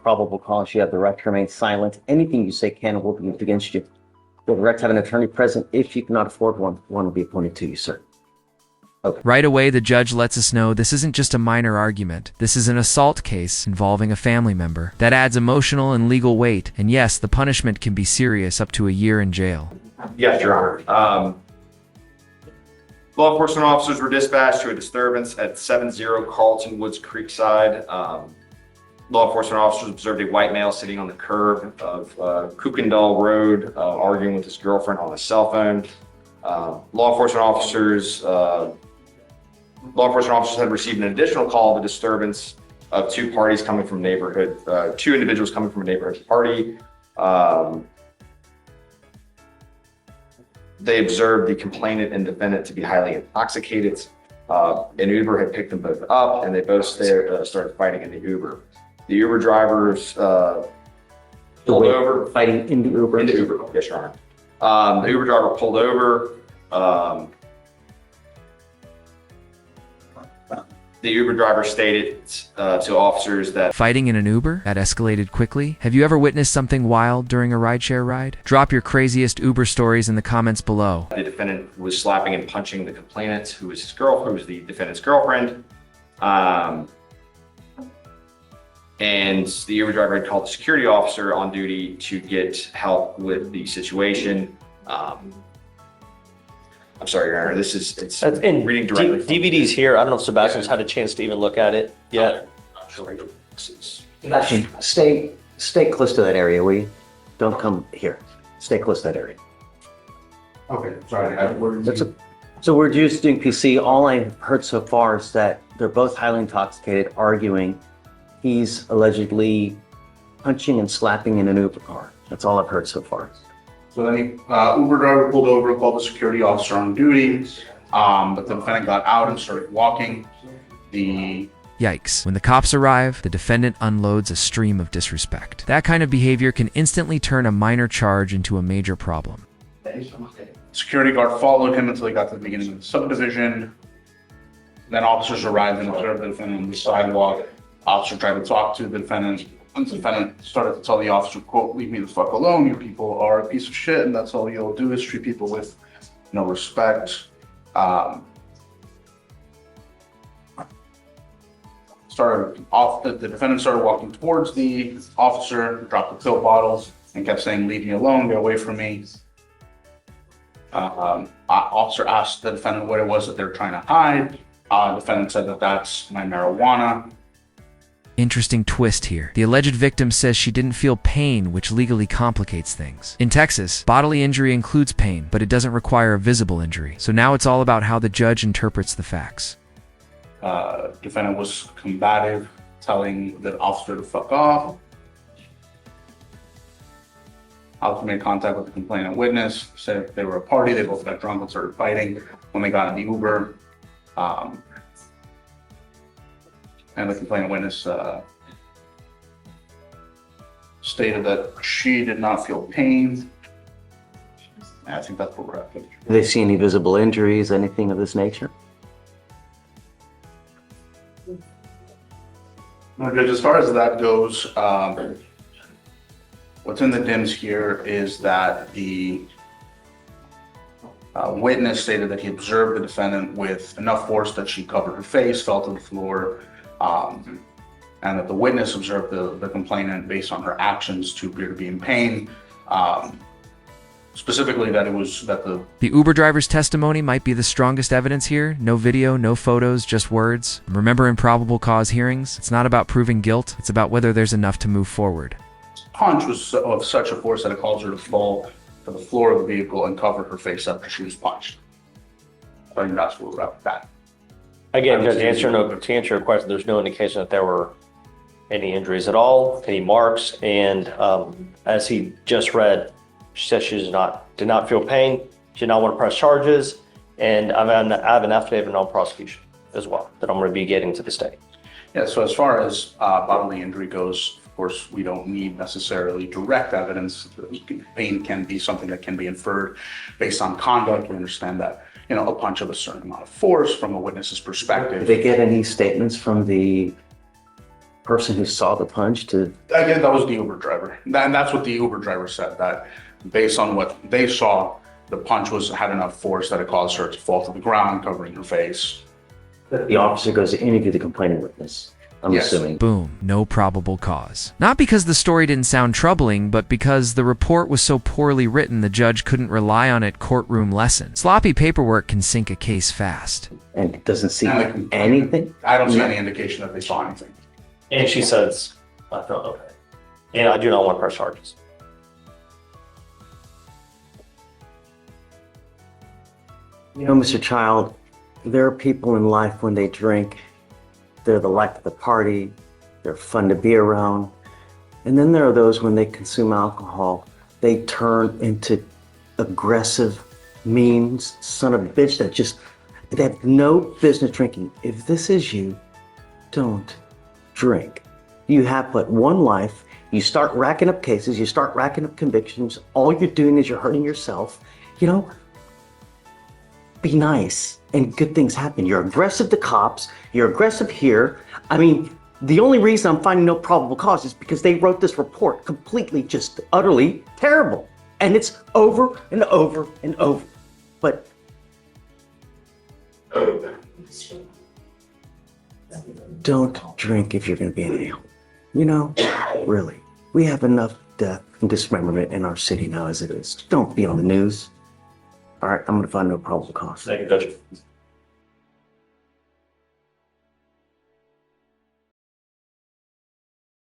probable cause, you have the right to remain silent. Anything you say can and will be used against you. You have the right to have an attorney present. If you cannot afford one, one will be appointed to you, sir. Okay. Right away, the judge lets us know this isn't just a minor argument. This is an assault case involving a family member. That adds emotional and legal weight, and yes, the punishment can be serious, up to a year in jail. Yes, Your Honor. Law enforcement officers were dispatched to a disturbance at 70 Carlton Woods Creekside. Law enforcement officers observed a white male sitting on the curb of Kukendall Road, arguing with his girlfriend on a cell phone. Law enforcement officers had received an additional call of a disturbance of two parties coming from neighborhood, two individuals coming from a neighborhood party. They observed the complainant and defendant to be highly intoxicated. An Uber had picked them both up, and they both started fighting in the Uber. The Uber drivers pulled over. Fighting in the Uber? In the Uber, yes, Your Honor. The Uber driver pulled over. The Uber driver stated to officers that Fighting in an Uber? That escalated quickly. Have you ever witnessed something wild during a rideshare ride? Drop your craziest Uber stories in the comments below. the defendant was slapping and punching the complainant, who was the defendant's girlfriend. And the Uber driver had called the security officer on duty to get help with the situation. I'm sorry, Your Honor, it's in reading directly. DVD's here. I don't know if Sebastian's had a chance to even look at it yet. Actually, stay close to that area, will you? Don't come here. Stay close to that area. Okay, sorry. So we're just doing PC. All I've heard so far is that they're both highly intoxicated, arguing. He's allegedly punching and slapping in an Uber car. That's all I've heard so far. So then Uber driver pulled over, called the security officer on duty, but the defendant got out and started walking. Yikes. When the cops arrive, the defendant unloads a stream of disrespect. That kind of behavior can instantly turn a minor charge into a major problem. Security guard followed him until he got to the beginning of the subdivision. Then officers arrived and observed the defendant on the sidewalk. Officer tried to talk to the defendant. Once the defendant started to tell the officer, quote, "Leave me the fuck alone. You people are a piece of shit, and that's all you'll do is treat people with no respect." The defendant started walking towards the officer, dropped the pill bottles, and kept saying, "Leave me alone, get away from me." Officer asked the defendant what it was that they're trying to hide. Defendant said that that's my marijuana. Interesting twist here. The alleged victim says she didn't feel pain, which legally complicates things. In Texas, bodily injury includes pain, but it doesn't require a visible injury. So now it's all about how the judge interprets the facts. Defendant was combative, telling the officer to fuck off. Officer made contact with the complainant witness, said they were a party, they both got drunk and started fighting when they got in the Uber. And the complainant witness stated that she did not feel pain. And I think that's where we're at. Do they see any visible injuries, anything of this nature? No, Judge, as far as that goes, what's in the DIMS here is that the witness stated that he observed the defendant with enough force that she covered her face, fell to the floor, and that the witness observed the complainant based on her actions to appear to be in pain. Specifically that The Uber driver's testimony might be the strongest evidence here. No video, no photos, just words. Remember in probable cause hearings, it's not about proving guilt, it's about whether there's enough to move forward. punch was of such a force that it caused her to fall to the floor of the vehicle and cover her face after she was punched. I think that's where we're at with that. Again, Judge, to answer your question, there's no indication that there were any injuries at all, any marks, and as he just read, she said she did not feel pain, she did not want to press charges, and I have an affidavit on prosecution as well that I'm going to be getting to the state. Yeah, so as far as bodily injury goes, of course, we don't need necessarily direct evidence. Pain can be something that can be inferred based on conduct. We understand that, you know, a punch of a certain amount of force from a witness's perspective. Did they get any statements from the person who saw the punch to, Again, that was the Uber driver. And that's what the Uber driver said, that based on what they saw, the punch had enough force that it caused her to fall to the ground, covering her face. the officer goes to interview the complaining witness, I'm Yes. assuming. Boom, no probable cause. Not because the story didn't sound troubling, but because the report was so poorly written the judge couldn't rely on it courtroom lesson. Sloppy paperwork can sink a case fast. And it doesn't see And anything? I don't see any indication that they saw anything. And she says, I felt okay. And I do not want to press charges. You know, Mr. Child, there are people in life when they drink, they're the life of the party, they're fun to be around. And then there are those when they consume alcohol, they turn into aggressive, mean son of a bitch that just, they have no business drinking. If this is you, don't drink. You have but one life. You start racking up cases, you start racking up convictions. All you're doing is you're hurting yourself. You know, be nice and good things happen. You're aggressive to cops, you're aggressive here. I mean, the only reason I'm finding no probable cause is because they wrote this report completely, just utterly terrible. And it's over and over and over. But don't drink if you're going to be in jail. You know, really. We have enough death and dismemberment in our city now as it is. Don't be on the news. All right, I'm going to find no probable cause. Thank you, Judge.